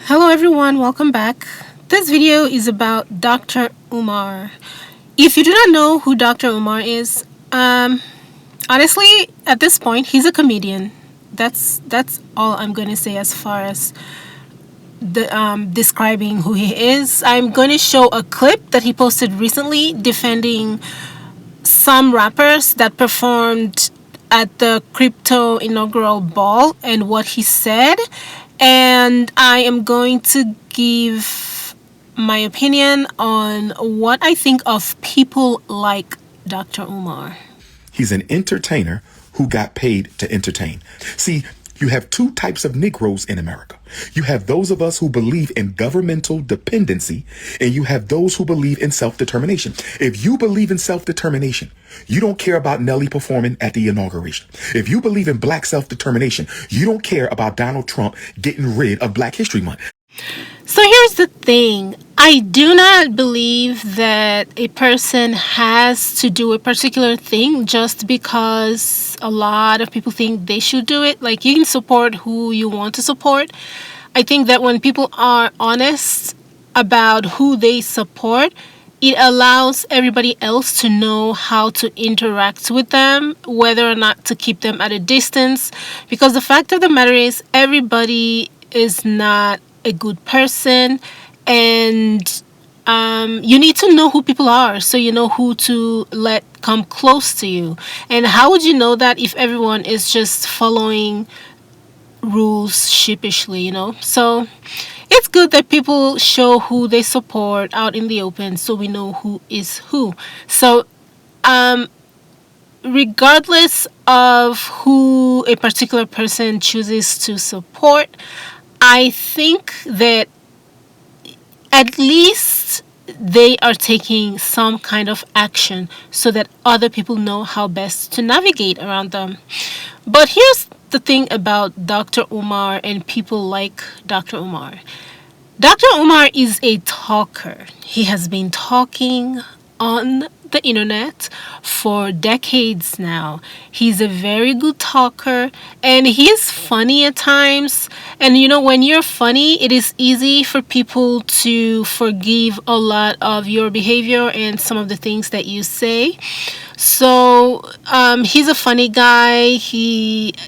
Hello everyone, welcome back. This video is about Dr. Umar. If you do not know who Dr. Umar is, honestly, at this point, he's a comedian. That's all I'm going to say as far as describing who he is. I'm going to show a clip that he posted recently defending some rappers that performed at the crypto inaugural ball and what he said. And I am going to give my opinion on what I think of people like Dr. Umar. He's an entertainer who got paid to entertain. See, you have two types of Negroes in America. You have those of us who believe in governmental dependency, and you have those who believe in self-determination. If you believe in self-determination, you don't care about Nelly performing at the inauguration. If you believe in black self-determination, you don't care about Donald Trump getting rid of Black History Month. So here's the thing. I do not believe that a person has to do a particular thing just because a lot of people think they should do it. Like, you can support who you want to support. I think that when people are honest about who they support, it allows everybody else to know how to interact with them, whether or not to keep them at a distance. Because the fact of the matter is, everybody is not a good person, and you need to know who people are so you know who to let come close to you. And how would you know that if everyone is just following rules sheepishly? So it's good that people show who they support out in the open so we know who is who. So regardless of who a particular person chooses to support, I think that at least they are taking some kind of action so that other people know how best to navigate around them. But here's the thing about Dr. Umar and people like Dr. Umar. Dr. Umar is a talker. He has been talking on the internet for decades now. He's a very good talker, and he's funny at times. And when you're funny, it is easy for people to forgive a lot of your behavior and some of the things that you say. So he's a funny guy.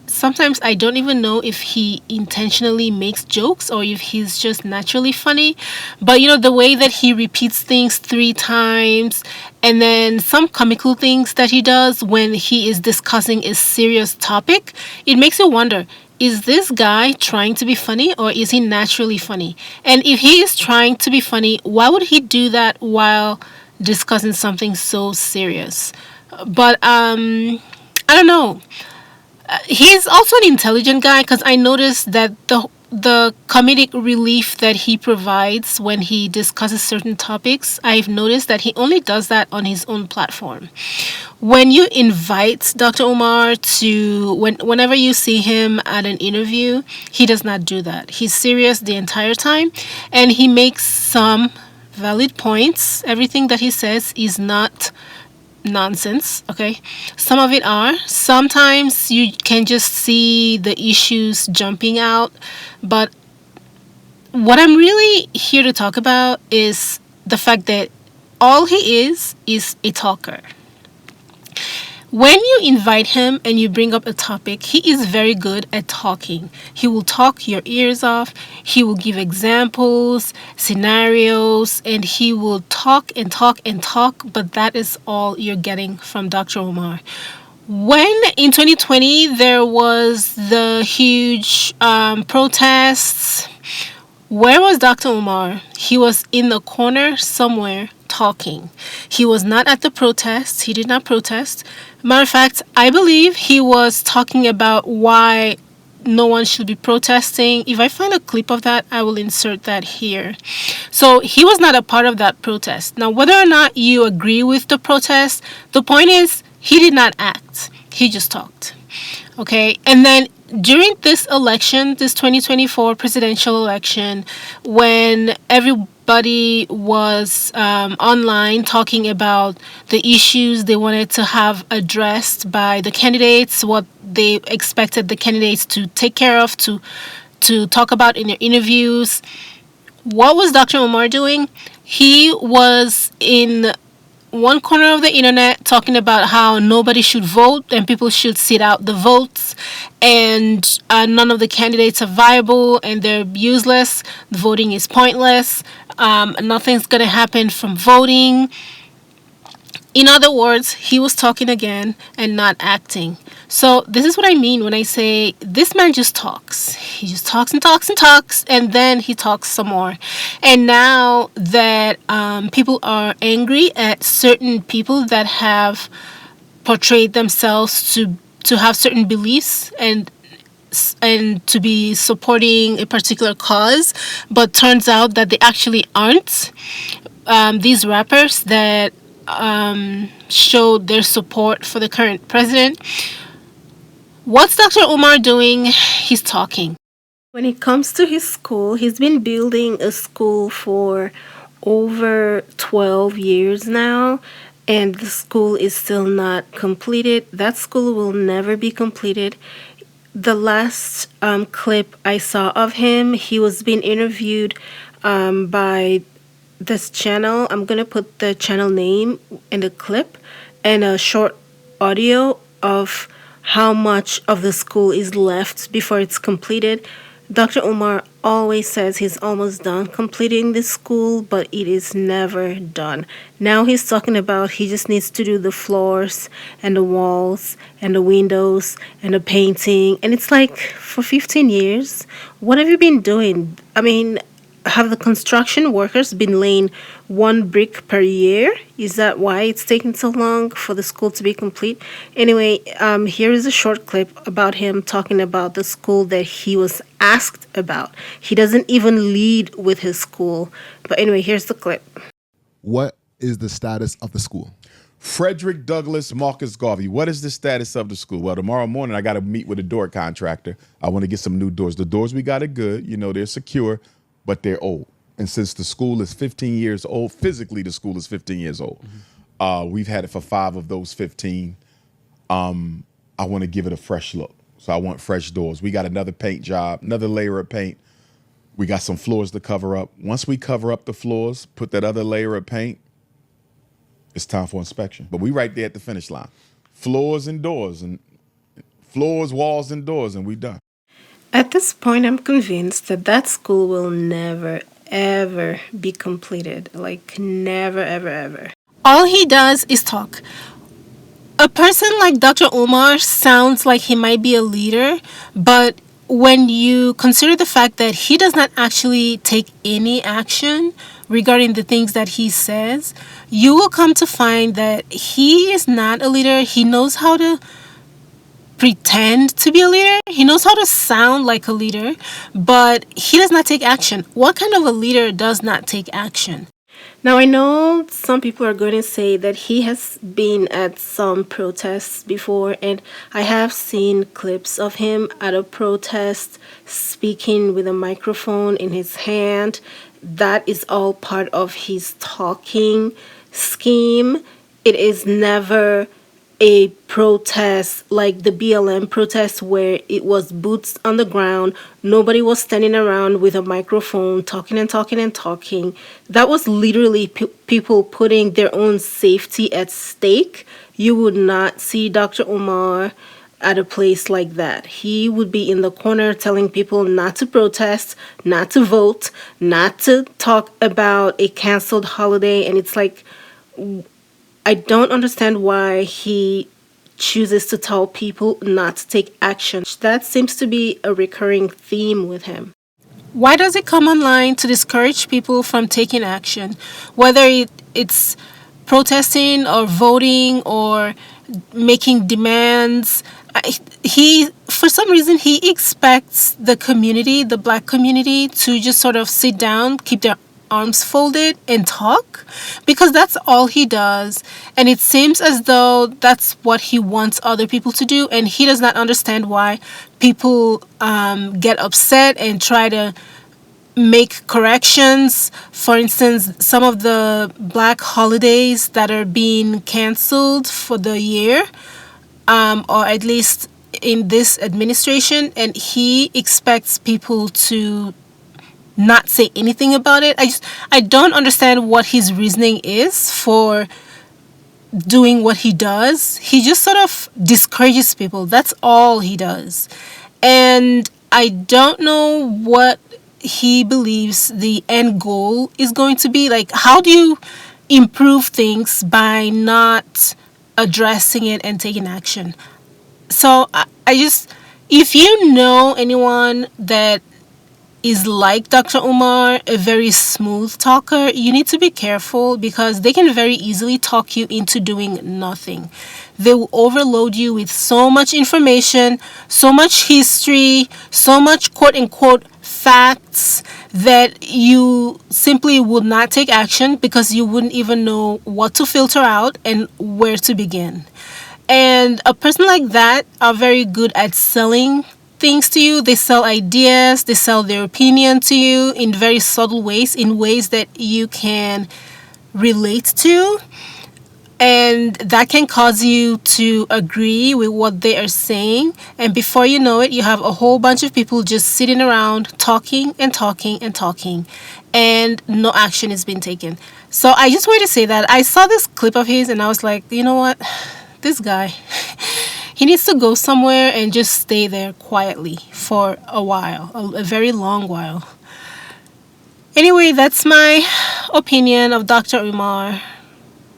Sometimes I don't even know if he intentionally makes jokes or if he's just naturally funny. But the way that he repeats things 3 times, and then some comical things that he does when he is discussing a serious topic, it makes you wonder, is this guy trying to be funny or is he naturally funny? And if he is trying to be funny, why would he do that while discussing something so serious? But I don't know. He's also an intelligent guy, because I noticed that the comedic relief that he provides when he discusses certain topics, I've noticed that he only does that on his own platform. When you invite Dr. Umar whenever you see him at an interview, he does not do that. He's serious the entire time, and he makes some valid points. Everything that he says is not nonsense, okay? Some of it are. Sometimes you can just see the issues jumping out, but what I'm really here to talk about is the fact that all he is a talker. When you invite him and you bring up a topic, he is very good at talking. He will talk your ears off. He will give examples, scenarios, and he will talk and talk and talk, but that is all you're getting from Dr. Umar. When in 2020 there was the huge protests, where was Dr. Umar? He was in the corner somewhere talking. He was not at the protest. He did not protest. Matter of fact, I believe he was talking about why no one should be protesting. If I find a clip of that, I will insert that here. So he was not a part of that protest. Now, whether or not you agree with the protest, the point is he did not act. He just talked. Okay? And then during this election, this 2024 presidential election, when everybody was online talking about the issues they wanted to have addressed by the candidates, what they expected the candidates to take care of to to talk about in their interviews. What was Dr. Umar doing? He was in one corner of the internet talking about how nobody should vote and people should sit out the votes, and none of the candidates are viable and they're useless. The voting is pointless. Nothing's going to happen from voting. In other words, he was talking again and not acting. So this is what I mean when I say this man just talks. He just talks and talks and talks, and then he talks some more. And now that people are angry at certain people that have portrayed themselves to have certain beliefs and to be supporting a particular cause, but turns out that they actually aren't. These rappers that showed their support for the current president. What's Dr. Umar doing? He's talking. When it comes to his school, he's been building a school for over 12 years now, and the school is still not completed. That school will never be completed. The last clip I saw of him, he was being interviewed by this channel. I'm going to put the channel name in the clip and a short audio of how much of the school is left before it's completed. Dr. Umar always says he's almost done completing this school, but it is never done. Now he's talking about he just needs to do the floors and the walls and the windows and the painting. And it's like, for 15 years, what have you been doing? I mean, have the construction workers been laying one brick per year? Is that why it's taking so long for the school to be complete? Anyway, here is a short clip about him talking about the school that he was asked about. He doesn't even lead with his school. But anyway, here's the clip. What is the status of the school? Frederick Douglass Marcus Garvey. What is the status of the school? Well, tomorrow morning I got to meet with a door contractor. I want to get some new doors. The doors we got are good. You know, they're secure, but they're old. And since the school is 15 years old, physically the school is 15 years old. We've had it for 5 of those 15. I want to give it a fresh look. So I want fresh doors. We got another paint job, another layer of paint. We got some floors to cover up. Once we cover up the floors, put that other layer of paint, it's time for inspection. But we right there at the finish line. Floors and doors, and floors, walls, and doors, and we done. At this point, I'm convinced that that school will never, ever be completed. Like, never, ever, ever. All he does is talk. A person like Dr. Umar sounds like he might be a leader, but when you consider the fact that he does not actually take any action regarding the things that he says, you will come to find that he is not a leader. He knows how to pretend to be a leader. He knows how to sound like a leader, but he does not take action. What kind of a leader does not take action? Now, I know some people are going to say that he has been at some protests before, and I have seen clips of him at a protest speaking with a microphone in his hand. That is all part of his talking scheme. It is never a protest like the BLM protest where it was boots on the ground. Nobody was standing around with a microphone talking and talking and talking. That was literally people putting their own safety at stake. You would not see Dr. Umar at a place like that. He would be in the corner telling people not to protest, not to vote, not to talk about a canceled holiday. And it's like, I don't understand why he chooses to tell people not to take action. That seems to be a recurring theme with him. Why does it come online to discourage people from taking action? Whether it's protesting or voting or making demands, he, for some reason, he expects the community, the black community, to just sort of sit down, keep their arms folded and talk, because that's all he does, and it seems as though that's what he wants other people to do, and he does not understand why people get upset and try to make corrections. For instance, some of the black holidays that are being canceled for the year, or at least in this administration, and he expects people to not say anything about it. I don't understand what his reasoning is for doing what he does. He just sort of discourages people. That's all he does. And I don't know what he believes the end goal is going to be. Like, how do you improve things by not addressing it and taking action? So I just, if you know anyone that is like Dr. Umar, a very smooth talker, you need to be careful because they can very easily talk you into doing nothing. They will overload you with so much information, so much history, so much quote unquote facts that you simply would not take action because you wouldn't even know what to filter out and where to begin. And a person like that are very good at selling things to you. They sell ideas, they sell their opinion to you in very subtle ways, in ways that you can relate to. And that can cause you to agree with what they are saying. And before you know it, you have a whole bunch of people just sitting around talking and talking and talking, and no action is being taken. So I just wanted to say that I saw this clip of his and I was like, you know what? This guy, he needs to go somewhere and just stay there quietly for a while, a very long while. Anyway, that's my opinion of Dr. Umar.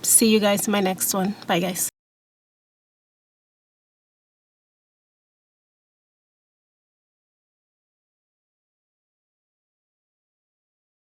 See you guys in my next one. Bye, guys.